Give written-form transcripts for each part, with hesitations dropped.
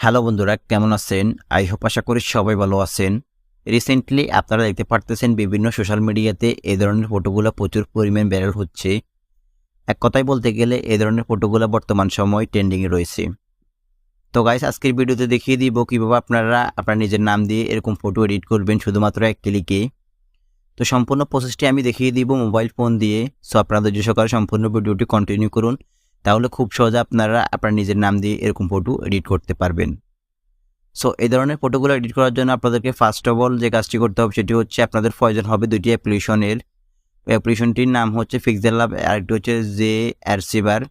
Hello বন্ধুরা, কেমন আছেন? আই হোপ আশা করি সবাই ভালো আছেন। রিসেন্টলি আপনারা দেখতে পারতেছেন বিভিন্ন সোশ্যাল মিডিয়াতে এই ধরনের ফটোগুলো প্রচুর পরিমাণ ভাইরাল হচ্ছে। এক কথায় বলতে গেলে এই ধরনের ফটোগুলো বর্তমান সময় ট্রেন্ডিংয়ে রয়েছে। তো গাইস, আজকের ভিডিওতে দেখিয়ে দিব কীভাবে আপনারা আপনার নিজের নাম দিয়ে এরকম ফটো এডিট করবেন শুধুমাত্র এক ক্লিকে। তো সম্পূর্ণ প্রসেসটি আমি দেখিয়ে দিব মোবাইল ফোন দিয়ে। সো আপনারা ধৈর্য সহকারে সম্পূর্ণ ভিডিওটি কন্টিনিউ করুন, তাহলে খুব সহজে আপনারা আপনার নিজের নাম দিয়ে এরকম ফটো এডিট করতে পারবেন। সো এই ধরনের ফটোগুলো এডিট করার জন্য আপনাদেরকে ফার্স্ট অফ অল যে কাজটি করতে হবে সেটি হচ্ছে আপনাদের প্রয়োজন হবে দুটি অ্যাপ্লিকেশনের। অ্যাপ্লিকেশনটির নাম হচ্ছে পিক্সেল ল্যাব, আরেকটি হচ্ছে ZarchiveZarchiver।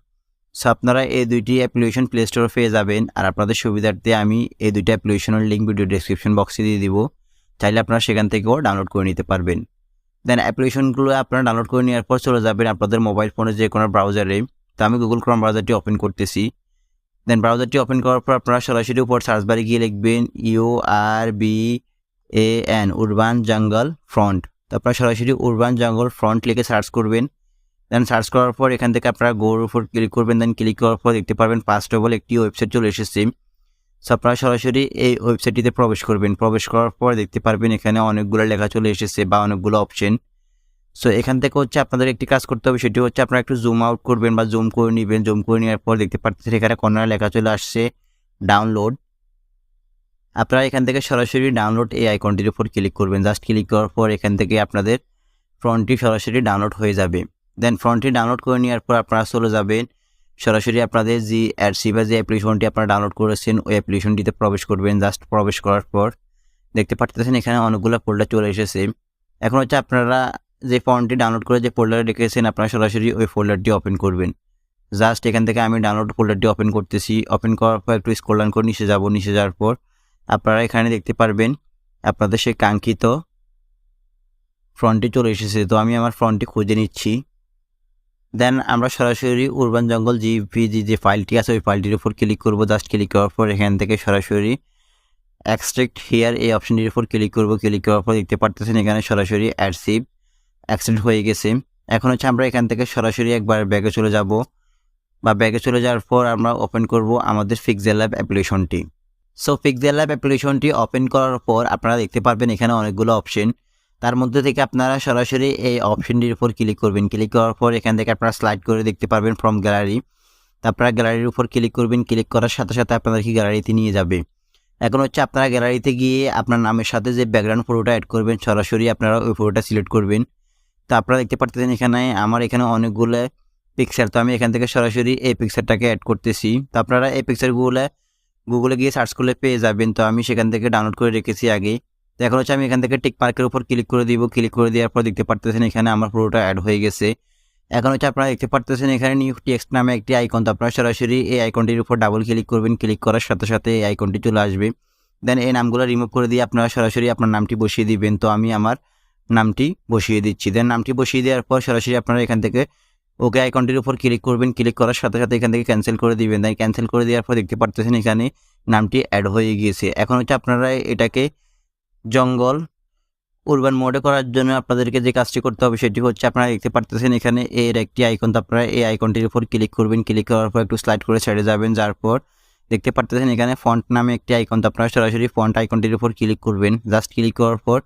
সো আপনারা এই দুইটি অ্যাপ্লিকেশন প্লে স্টোরে পেয়ে যাবেন, আর আপনাদের সুবিধার্থে আমি এই দুইটি অ্যাপ্লিকেশনের লিঙ্ক ভিডিও ডেসক্রিপশন বক্সে দিয়ে দিব, চাইলে আপনারা সেখান থেকেও ডাউনলোড করে নিতে পারবেন। দেন অ্যাপ্লিকেশনগুলো আপনারা ডাউনলোড করে নেওয়ার পর চলে যাবেন আপনাদের মোবাইল ফোনে যে কোনো ব্রাউজারে। তো আমি গুগল ক্রোম ব্রাউজারটি ওপেন করতেছি। দেন ব্রাউজারটি ওপেন করার পর আপনারা সরাসরি উপর সার্চ বারে গিয়ে লিখবেন URBAN উরবান জঙ্গল ফ্রন্ট। তো আপনারা সরাসরি উরবান জঙ্গল ফ্রন্ট লিখে সার্চ করবেন। দেন সার্চ করার পর এখান থেকে আপনারা গোর উপর ক্লিক করবেন। দেন ক্লিক করার পর দেখতে পারবেন ফার্স্ট অফ অল একটি ওয়েবসাইট চলে এসেছে। সো আপনারা সরাসরি এই ওয়েবসাইটটিতে প্রবেশ করবেন। প্রবেশ করার পর দেখতে পারবেন এখানে অনেকগুলো লেখা চলে এসেছে বা অনেকগুলো অপশন। সো এখান থেকে হচ্ছে আপনাদের একটি কাজ করতে হবে, সেটি হচ্ছে আপনারা একটু জুম আউট করবেন বা জুম করে নেবেন। জুম করে নেওয়ার পর দেখতে পাচ্ছেন এখানে কর্নারে লেখা চলে আসছে ডাউনলোড। আপনারা এখান থেকে সরাসরি ডাউনলোড এই আইকনটির উপর ক্লিক করবেন। জাস্ট ক্লিক করার পর এখান থেকে আপনাদের ফ্রন্টটি সরাসরি ডাউনলোড হয়ে যাবে। দেন ফ্রন্টটি ডাউনলোড করে নেওয়ার পর আপনারা চলে যাবেন সরাসরি আপনাদের ZarchiveZarchiver যে অ্যাপ্লিকেশনটি আপনারা ডাউনলোড করেছেন ওই অ্যাপ্লিকেশনটিতে প্রবেশ করবেন। জাস্ট প্রবেশ করার পর দেখতে পাচ্ছেন এখানে অনেকগুলো ফোল্ডার চলে এসেছে। এখন হচ্ছে আপনারা যে ফন্টটি ডাউনলোড করে যে ফোল্ডারে রেখেছেন আপনারা সরাসরি ওই ফোল্ডারটি ওপেন করবেন। জাস্ট এখান থেকে আমি ডাউনলোড ফোল্ডারটি ওপেন করতেছি। ওপেন করার পর একটু স্ক্রল ডাউন করে নিচে যাব। নিচে যাওয়ার পর আপনারা এখানে দেখতে পারবেন আপনাদের সেই কাঙ্ক্ষিত ফন্টটি চলে এসেছে। তো আমি আমার ফন্টটি খুঁজে নিচ্ছি। দেন আমরা সরাসরি উরবান জঙ্গল জিপিজি যে ফাইলটি আছে ওই ফাইলটির উপর ক্লিক করব। জাস্ট ক্লিক করার পর এখান থেকে সরাসরি এক্সট্রাক্ট হিয়ার এই অপশনটির উপর ক্লিক করব। ক্লিক করার পর দেখতে পাচ্ছেন এখানে সরাসরি অ্যাডসিভ অ্যাক্সেপ্ট হয়ে গেছে। এখন হচ্ছে আমরা এখান থেকে সরাসরি একবার ব্যাগে চলে যাব, বা ব্যাগে চলে যাওয়ার পর আমরা ওপেন করব আমাদের পিক্সেল ল্যাব অ্যাপ্লিকেশনটি। সো পিক্সেল ল্যাব অ্যাপ্লিকেশনটি ওপেন করার পর আপনারা দেখতে পারবেন এখানে অনেকগুলো অপশন। তার মধ্যে থেকে আপনারা সরাসরি এই অপশনটির উপর ক্লিক করবেন। ক্লিক করার পর এখান থেকে আপনারা স্লাইড করে দেখতে পারবেন ফ্রম গ্যালারি। তো আপনারা গ্যালারির উপর ক্লিক করবেন। ক্লিক করার সাথে সাথে আপনাদেরকে গ্যালারিতে নিয়ে যাবে। এখন হচ্ছে আপনারা গ্যালারিতে গিয়ে আপনার নামের সাথে যে ব্যাকগ্রাউন্ড ফটোটা অ্যাড করবেন সরাসরি আপনারা ওই ফটোটা সিলেক্ট করবেন। তো আপনারা দেখতে পাচ্ছেন এখানে আমার এখানে অনেকগুলো পিকচার। তো আমি এখান থেকে সরাসরি এই পিকচারটাকে অ্যাড করতেছি। তো আপনারা এই পিকচারগুলো গুগলে গিয়ে সার্চ করলে পেয়ে যাবেন। তো আমি সেখান থেকে ডাউনলোড করে রেখেছি আগে। তো এখন হচ্ছে আমি এখান থেকে টিক মার্কের উপর ক্লিক করে দিব। ক্লিক করে দেওয়ার পর দেখতে পাচ্ছেন এখানে আমার পুরোটা অ্যাড হয়ে গেছে। এখন হচ্ছে আপনারা দেখতে পাচ্ছেন এখানে নিউ টেক্সট নামে একটি আইকন। তো আপনারা সরাসরি এই আইকনটির উপর ডাবল ক্লিক করবেন। ক্লিক করার সাথে সাথে এই আইকনটি চলে আসবে। দেন এই নামগুলো রিমুভ করে দিয়ে আপনারা সরাসরি আপনার নামটি বসিয়ে দিবেন। তো আমি আমার নামটি বসিয়ে দিচ্ছি। দেন নামটি বসিয়ে দেওয়ার পর সরাসরি আপনারা এখান থেকে ওকে আইকনটির উপর ক্লিক করবেন। ক্লিক করার সাথে সাথে এখান থেকে ক্যান্সেল করে দিবেন। দেন ক্যান্সেল করে দেওয়ার পর দেখতে পাচ্ছেন এখানে নামটি অ্যাড হয়ে গিয়েছে। এখন হচ্ছে আপনারা এটাকে জঙ্গল উরবান মোডে করার জন্য আপনাদেরকে যে কাজটি করতে হবে সেটি হচ্ছে আপনারা দেখতে পাচ্ছেন এখানে এর একটি আইকন। তো আপনারা এই আইকনটির উপর ক্লিক করবেন। ক্লিক করার পর একটু স্লাইড করে ছেড়ে যাবেন। যার পর দেখতে পাচ্ছেন এখানে ফন্ট নামে একটি আইকন। তো আপনারা সরাসরি ফন্ট আইকনটির উপর ক্লিক করবেন। জাস্ট ক্লিক করার পর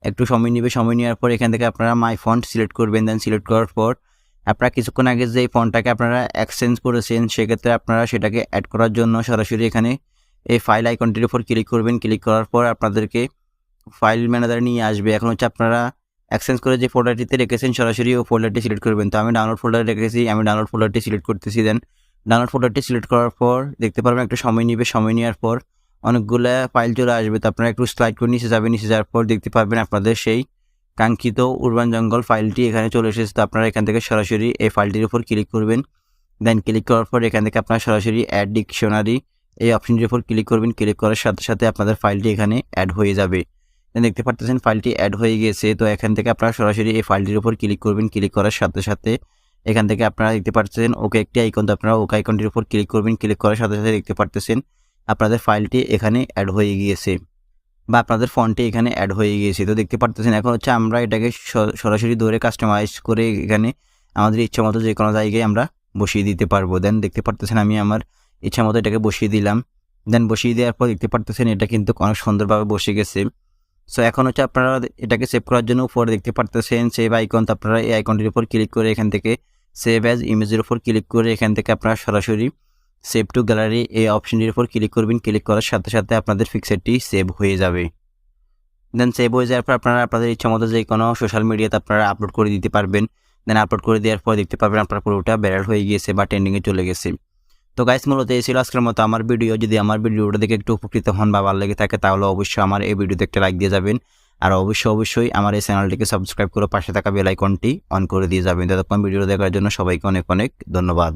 একটু সময় নেবে। সময় নেওয়ার পর এখান থেকে আপনারা মাই ফন্ট সিলেক্ট করবেন। দেন সিলেক্ট করার পর আপনারা কিছুক্ষণ আগে যে ফন্টটাকে আপনারা এক্সচেঞ্জ করেছেন সেক্ষেত্রে আপনারা সেটাকে অ্যাড করার জন্য সরাসরি এখানে এই ফাইল আইকনটির উপর ক্লিক করবেন। ক্লিক করার পর আপনাদেরকে ফাইল ম্যানেজারে নিয়ে আসবে। এখন হচ্ছে আপনারা এক্সচেঞ্জ করে যে ফোল্ডারটিতে রেখেছেন সরাসরি ওই ফোল্ডারটি সিলেক্ট করবেন। তো আমি ডাউনলোড ফোল্ডারে রেখেছি, আমি ডাউনলোড ফোল্ডারটি সিলেক্ট করতেছি। দেন ডাউনলোড ফোল্ডারটি সিলেক্ট করার পর দেখতে পারবেন একটু সময় নেবে। সময় নেওয়ার পর অনেকগুলো ফাইল চলে আসবে। তো আপনারা একটু স্লাইড করে নিচে যাবেন। নিচে যাওয়ার পর দেখতে পারবেন আপনাদের সেই কাঙ্ক্ষিত উরবান জঙ্গল ফাইলটি এখানে চলে এসেছে। তো আপনারা এখান থেকে সরাসরি এই ফাইলটির উপর ক্লিক করবেন। দেন ক্লিক করার পর এখান থেকে আপনারা সরাসরি অ্যাড ডিকশনারি এই অপশনটির উপর ক্লিক করবেন। ক্লিক করার সাথে সাথে আপনাদের ফাইলটি এখানে অ্যাড হয়ে যাবে। দেখতে পাচ্ছেন ফাইলটি অ্যাড হয়ে গেছে। তো এখান থেকে আপনারা সরাসরি এই ফাইলটির উপর ক্লিক করবেন। ক্লিক করার সাথে সাথে এখান থেকে আপনারা দেখতে পাচ্ছেন ওকে একটি আইকন। তো আপনারা ওকে আইকনটির উপর ক্লিক করবেন। ক্লিক করার সাথে সাথে দেখতে পাচ্ছেন আপনাদের ফাইলটি এখানে অ্যাড হয়ে গিয়েছে বা আপনাদের ফন্টটি এখানে অ্যাড হয়ে গিয়েছে। তো দেখতে পাচ্ছেন এখন হচ্ছে আমরা এটাকে সরাসরি ধরে কাস্টমাইজ করে এখানে আমাদের ইচ্ছা মতো যে কোনো জায়গায় আমরা বসিয়ে দিতে পারবো। দেন দেখতে পাচ্ছেন আমি আমার ইচ্ছা মতো এটাকে বসিয়ে দিলাম। দেন বসিয়ে দেওয়ার পর দেখতে পারতেছেন এটা কিন্তু অনেক সুন্দরভাবে বসে গেছে। সো এখন হচ্ছে আপনারা এটাকে সেভ করার জন্য উপরে দেখতে পারতেছেন সেভ আইকন, তো আপনারা এই আইকনটির উপর ক্লিক করে এখান থেকে সেভ অ্যাজ ইমেজের উপর ক্লিক করে এখান থেকে আপনারা সরাসরি সেভ টু গ্যালারি এই অপশনটির উপর ক্লিক করবেন। ক্লিক করার সাথে সাথে আপনাদের পিকচারটি সেভ হয়ে যাবে। দেন সেভ হয়ে যাওয়ার পর আপনারা আপনাদের ইচ্ছা মতো যে কোনো সোশ্যাল মিডিয়াতে আপনারা আপলোড করে দিতে পারবেন। দেন আপলোড করে দেওয়ার পর দেখতে পারবেন আপনার পুরোটা ভাইরাল হয়ে গিয়েছে বা ট্রেন্ডিংয়ে চলে গেছে। তো গাইস মূলত এই ছিল আজকের মতো আমার ভিডিও। যদি আমার ভিডিওটা দেখে একটু উপকৃত হন বা ভালো লেগে থাকে তাহলে অবশ্যই আমার এই ভিডিওতে একটা লাইক দিয়ে যাবেন। আর অবশ্যই আমার এই চ্যানেলটিকে সাবস্ক্রাইব করে পাশে থাকা বেল আইকনটি অন করে দিয়ে যাবেন। ততক্ষণ ভিডিও দেখার জন্য সবাইকে অনেক অনেক ধন্যবাদ।